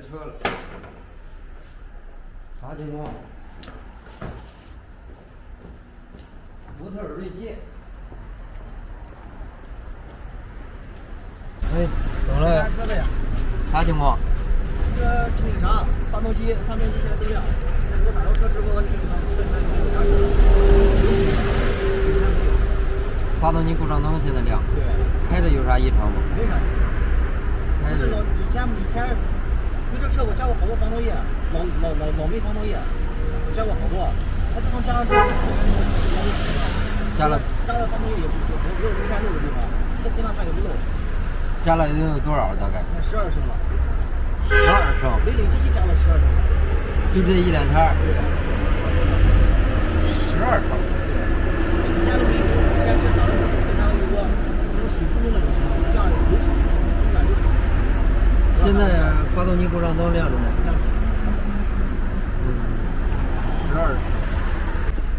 车了，啥情况？福特锐界。哎，怎么了？车子呀？啥情况？这个停车场，发动机现在都亮。但是我打到车之后，停车场本身没有啥事。发动机故障灯现在亮。对。开着有啥异常吗？没啥。开着。以前，因为这车我加过好多防冻液，老霉防冻液，我加过好多。它自从加上这个，加了防冻液也没有明显漏的地方，这平常它也不漏。加了能有多少大概？12升了。12升。雷凌机加了12升。就这一两天。对。12升。以前都没有，以前这当时经常有个那种水库那种声音，亮流畅，声感流畅。现在发动机故障灯亮着呢。12升。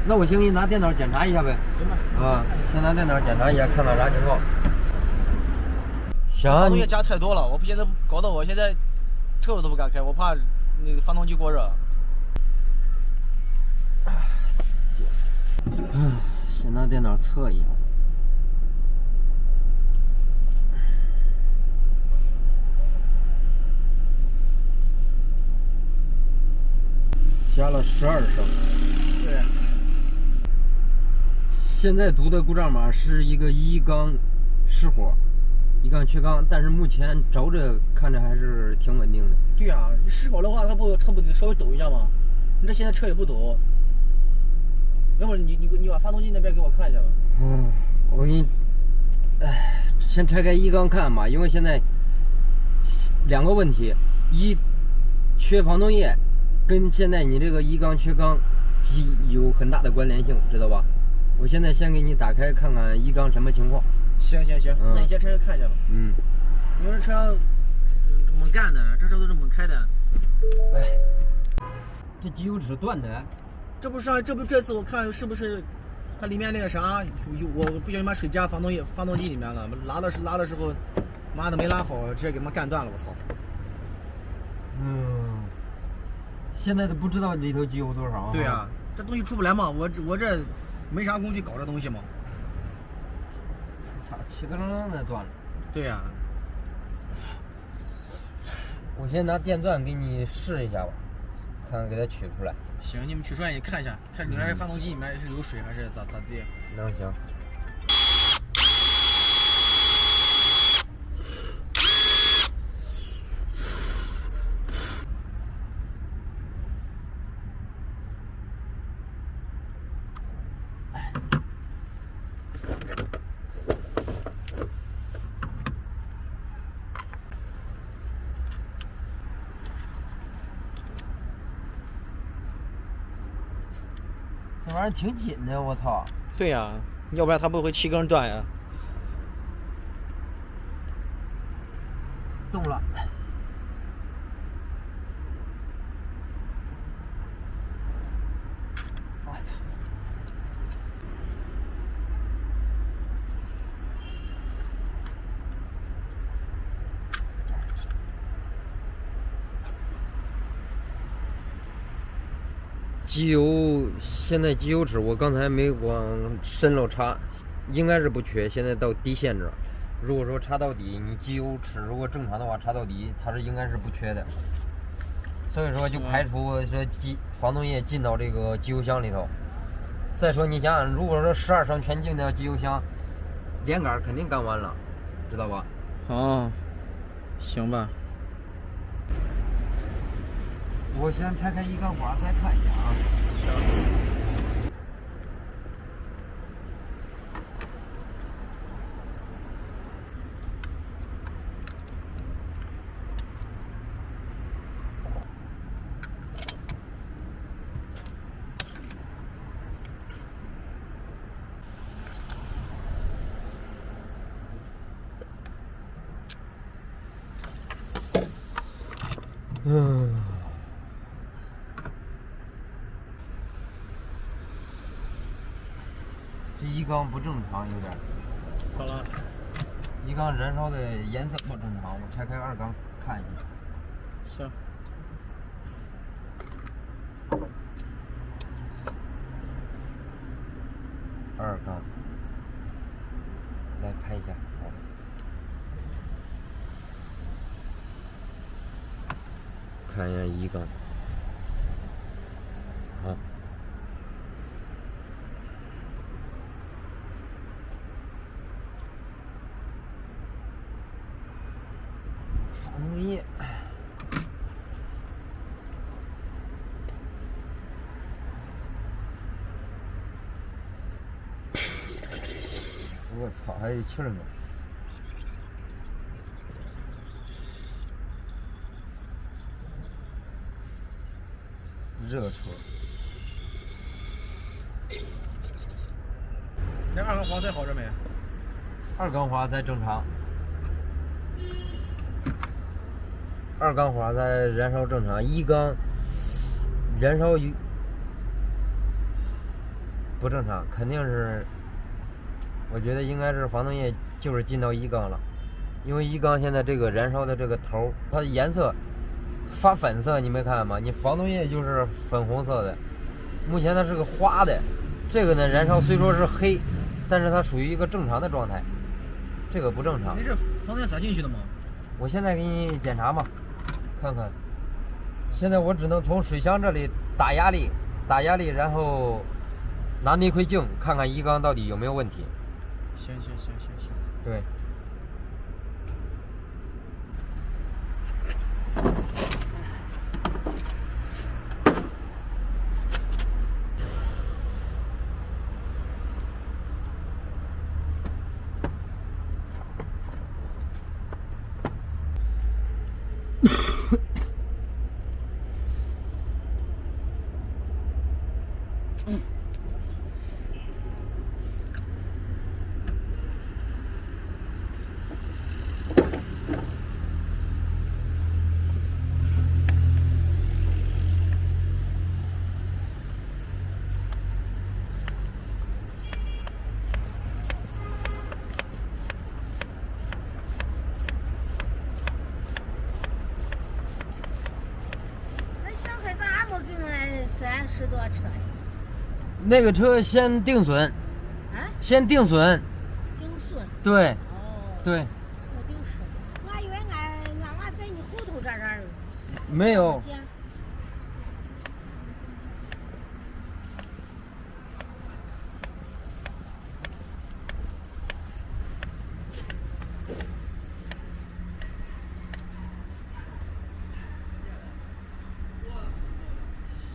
那我先给你拿电脑检查一下呗。行吧。啊，先拿电脑检查一下，看看啥情况。行。发动液加太多了，我现在搞得我现在车我都不敢开，我怕那个发动机过热。先拿电脑测一下。加了12升。对。现在读的故障码是一个一缸失火，一缸缺缸，但是目前着着看着还是挺稳定的。对啊，你失火的话，车不得稍微抖一下吗？你这现在车也不抖。要不你把发动机那边给我看一下吧。我给你，先拆开一缸看吧，因为现在两个问题，一缺防冻液，跟现在你这个一缸缺缸有很大的关联性，知道吧？我现在先给你打开看看一缸什么情况。行，那你先拆开看一下吧。你说这车猛干的，这车都是猛开的。这机油尺断的。这次我看是不是它里面那个啥，我不小心把水加发动机里面了，拉的时候，妈的没拉好，直接给他们干断了，我操！现在都不知道里头机油多少。对啊，这东西出不来嘛，我这没啥工具搞这东西嘛。操，气个楞的断了。对呀。我先拿电钻给你试一下吧，看看给它取出来。行，你们取出来你看一下，看里面发动机里面是有水还是咋地。能行。这玩意儿挺紧的，我操！对呀，要不然它不会气根断呀。动了。我操！机油现在机油尺我刚才没往深了插，应该是不缺，现在到底线这儿。如果说插到底，你机油尺如果正常的话插到底，它是应该是不缺的。所以说就排除说防冻液进到这个机油箱里头。再说你想想，如果说12升全进到机油箱，连杆肯定干完了，知道吧？哦，行吧。我先拆开一缸管再看一下啊。行。这一缸不正常，有点。咋了？一缸燃烧的颜色不正常，我拆开二缸看一下。行。2缸，来拍一下，好。看一下1缸，好。发动液。我操，还有气儿呢！热车。那2缸花塞好着没？2缸花塞正常。2缸花塞燃烧正常，1缸燃烧不正常，肯定是。我觉得应该是发动液就是进到1缸了，因为1缸现在这个燃烧的这个头，它的颜色发粉色，你没看吗？你发动液就是粉红色的，目前它是个花的，这个呢燃烧虽说是黑，但是它属于一个正常的状态，这个不正常。那是发动液咋进去的吗？我现在给你检查嘛，看看。现在我只能从水箱这里打压力，然后拿内窥镜看看1缸到底有没有问题。行。对。30多车呀？那个车先定损，先定损。定损？对。哦。对。我就是，我还以为俺娃在你后头这儿。没有。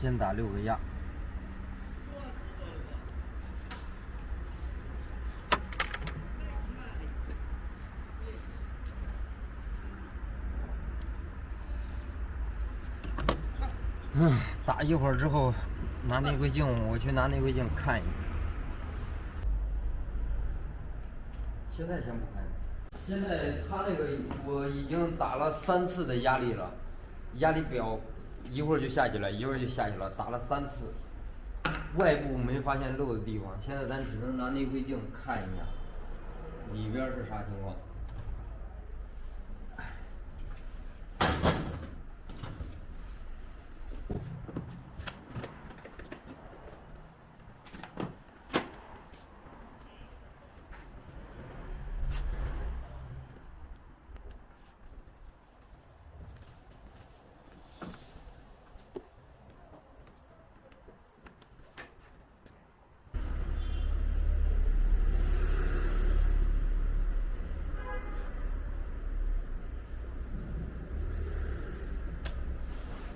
先打6个压。打一会儿之后，拿内窥镜，我去拿内窥镜看一下。现在先不看。现在他那个我已经打了3次的压力了，压力表一会儿就下去了，打了3次，外部没发现漏的地方。现在咱只能拿内窥镜看一下，里边是啥情况。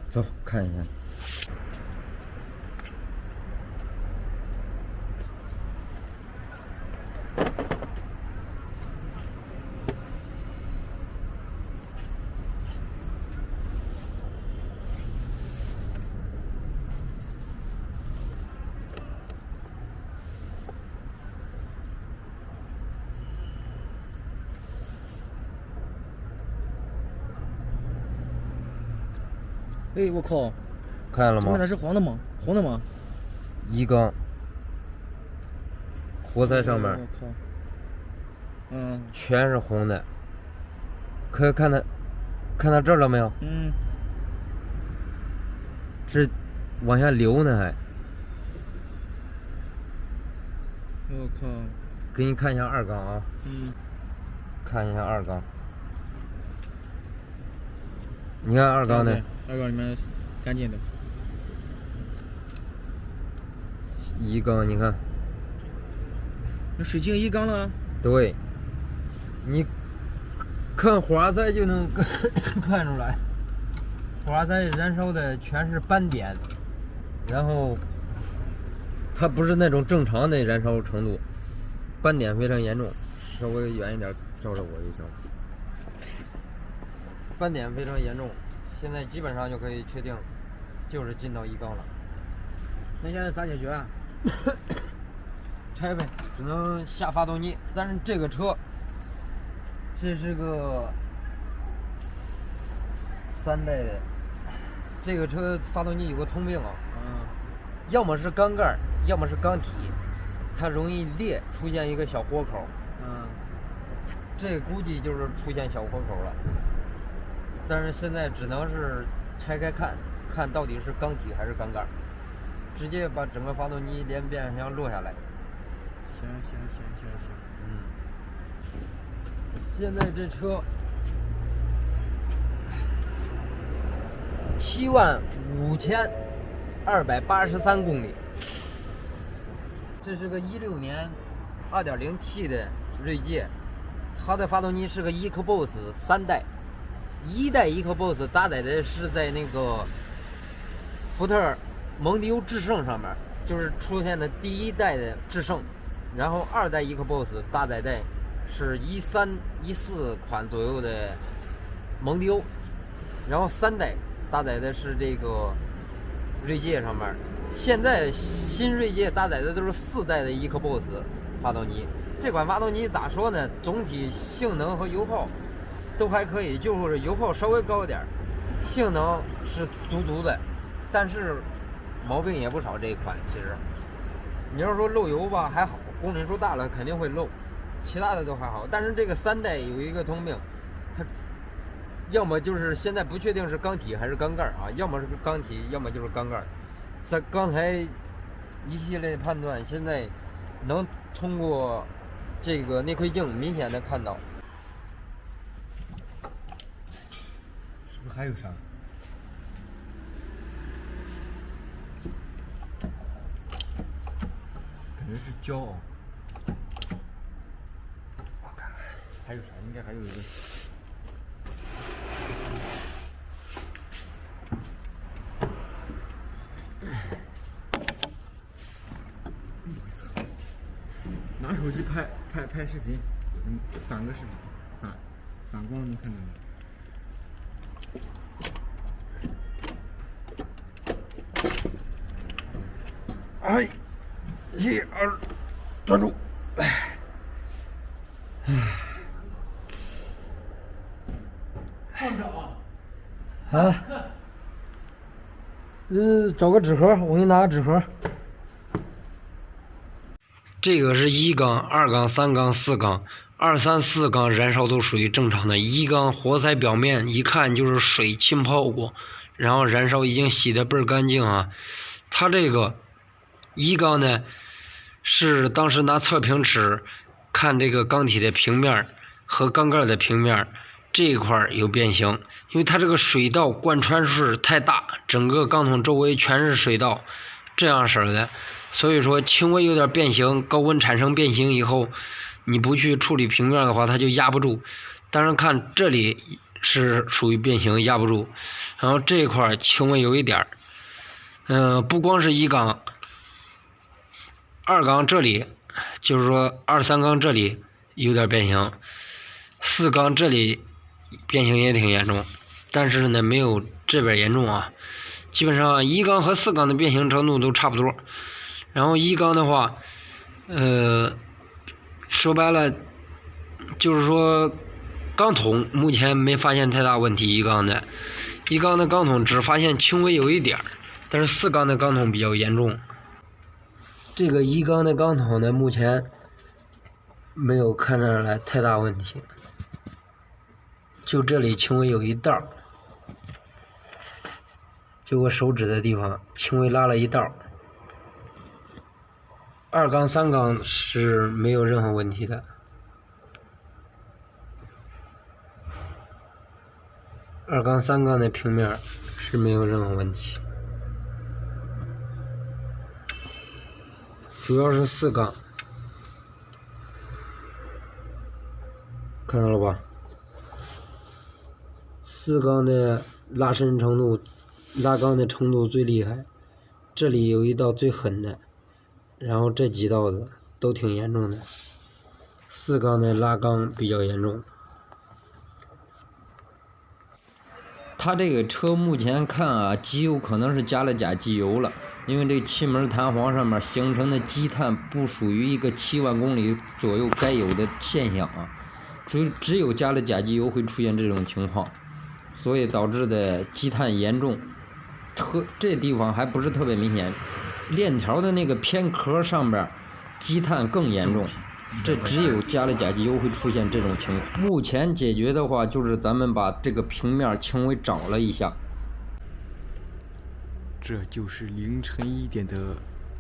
走，看一下。哎，我靠！看见了吗？它是黄的吗？红的吗？1缸，活塞上面，我靠，全是红的。可以看到这儿了没有？往下流呢还。我靠！给你看一下二缸啊，嗯，看一下二缸。你看二缸的，二缸里面干净的。一缸你看，那水进一缸了。对，你看花塞就能看出来，花塞燃烧的全是斑点，然后它不是那种正常的燃烧程度，斑点非常严重。稍微远一点照着我就行。斑点非常严重，现在基本上就可以确定，就是进到一缸了。那现在咋解决啊？拆呗，只能下发动机。但是这个车，这是个3代的，这个车发动机有个通病啊，要么是缸盖，要么是缸体，它容易裂，出现一个小豁口。这估计就是出现小豁口了。但是现在只能是拆开看，看到底是缸体还是缸盖，直接把整个发动机连变速箱落下来。行。现在这车75283公里，这是个16年 2.0T 的锐界，它的发动机是个 EcoBoost 3代，1代 EcoBoost 搭载的是在那个福特蒙迪欧致胜上面，就是出现的第1代的致胜，然后2代 EcoBoost 搭载在是13、14款左右的蒙迪欧，然后3代搭载的是这个锐界上面。现在新锐界搭载的都是4代的 EcoBoost 发动机。这款发动机咋说呢？总体性能和油耗都还可以，就是油耗稍微高一点，性能是足的，但是毛病也不少。这一款其实你要说漏油吧还好，公里数大了肯定会漏，其他的都还好。但是这个3代有一个通病，它要么就是现在不确定是缸体还是缸盖啊，要么是缸体，要么就是缸盖。在刚才一系列判断，现在能通过这个内窥镜明显的看到。是不是还有啥？感觉是胶啊。我看看还有啥？应该还有一个。拿手机拍视频，反个视频，反光能看到吗？哎，1、2，专注。放着啊。啊。找个纸盒，我给你拿个纸盒。这个是1缸、2缸、3缸、4缸，2、3、4缸燃烧都属于正常的。1缸活塞表面一看就是水浸泡过，然后燃烧已经洗得倍儿干净啊。它这个1缸呢，是当时拿测评尺看这个缸体的平面和缸盖的平面，这一块有变形，因为它这个水道贯穿式太大，整个缸筒周围全是水道，这样式的。所以说轻微有点变形，高温产生变形以后，你不去处理平面的话，它就压不住。当然看这里是属于变形压不住，然后这一块轻微有一点不光是1缸，2缸这里就是说2、3缸这里有点变形，4缸这里变形也挺严重，但是呢没有这边严重啊。基本上1缸和4缸的变形程度都差不多。然后1缸的话，说白了就是说缸筒目前没发现太大问题。1缸的缸筒只发现轻微有一点，但是4缸的缸筒比较严重。这个1缸的缸筒呢，目前没有看出来太大问题，就这里轻微有一道。就我手指的地方轻微拉了一道。2缸3缸是没有任何问题的。2缸3缸的平面是没有任何问题，主要是4缸，看到了吧？4缸的拉伸程度、拉缸的程度最厉害，这里有一道最狠的，然后这几道子都挺严重的。4缸的拉缸比较严重。它这个车目前看啊，机油可能是加了假机油了，因为这气门弹簧上面形成的积碳不属于一个7万公里左右该有的现象啊，所以只有加了假机油会出现这种情况，所以导致的积碳严重。这地方还不是特别明显，链条的那个偏壳上边积碳更严重。这只有加了假机油会出现这种情况。目前解决的话，就是咱们把这个平面轻微找了一下。这就是凌晨1点的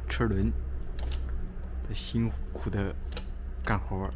车轮的辛苦的干活。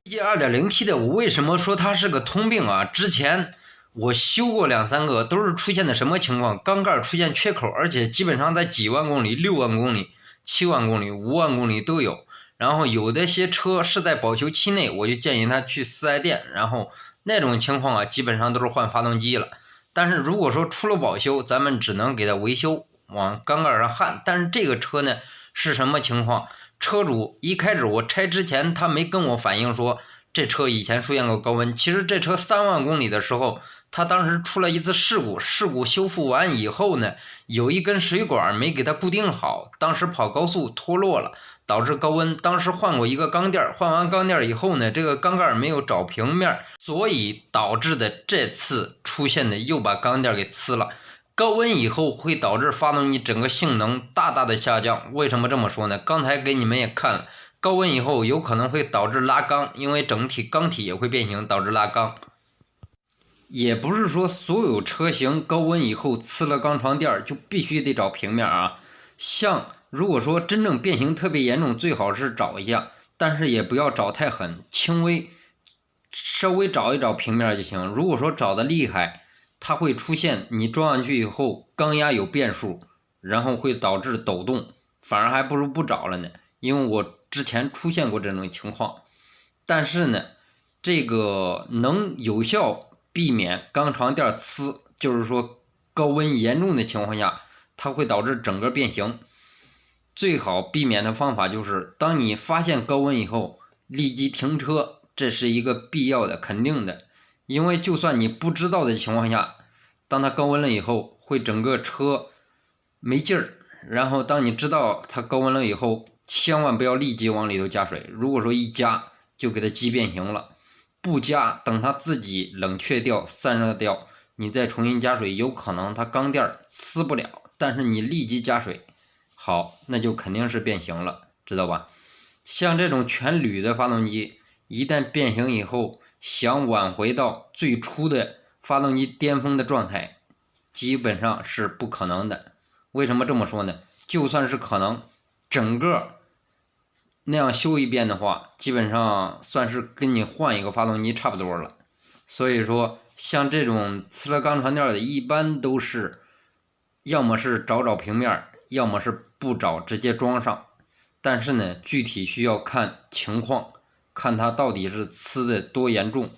1 2.0T 的，我为什么说它是个通病啊？之前我修过2、3个，都是出现的什么情况？缸盖出现缺口，而且基本上在几万公里、6万公里、7万公里、5万公里都有。然后有的些车是在保修期内，我就建议他去4S店，然后那种情况啊，基本上都是换发动机了。但是如果说出了保修，咱们只能给它维修，往缸盖上焊。但是这个车呢是什么情况？车主一开始我拆之前，他没跟我反映说这车以前出现过高温。其实这车3万公里的时候，他当时出了一次事故，事故修复完以后呢，有一根水管没给它固定好，当时跑高速脱落了，导致高温。当时换过一个缸垫，换完缸垫以后呢，这个缸盖没有找平面，所以导致的这次出现的又把缸垫给呲了。高温以后会导致发动机整个性能大大的下降。为什么这么说呢？刚才给你们也看了，高温以后有可能会导致拉缸，因为整体缸体也会变形，导致拉缸。也不是说所有车型高温以后呲了缸床垫就必须得找平面啊。像如果说真正变形特别严重，最好是找一下，但是也不要找太狠，轻微稍微找一找平面就行。如果说找的厉害，它会出现你装上去以后缸压有变数，然后会导致抖动，反而还不如不找了呢。因为我之前出现过这种情况。但是呢，这个能有效避免缸床垫呲，就是说高温严重的情况下，它会导致整个变形。最好避免的方法就是，当你发现高温以后，立即停车，这是一个必要的、肯定的。因为就算你不知道的情况下，当它高温了以后，会整个车没劲儿。然后当你知道它高温了以后，千万不要立即往里头加水。如果说一加，就给它激变形了。不加，等它自己冷却掉、散热掉，你再重新加水，有可能它缸垫呲不了。但是你立即加水，好，那就肯定是变形了，知道吧？像这种全铝的发动机，一旦变形以后，想挽回到最初的发动机巅峰的状态，基本上是不可能的。为什么这么说呢？就算是可能，整个那样修一遍的话，基本上算是跟你换一个发动机差不多了。所以说，像这种呲了缸床垫的，一般都是要么是找平面，要么是不找直接装上。但是呢，具体需要看情况，看它到底是呲的多严重。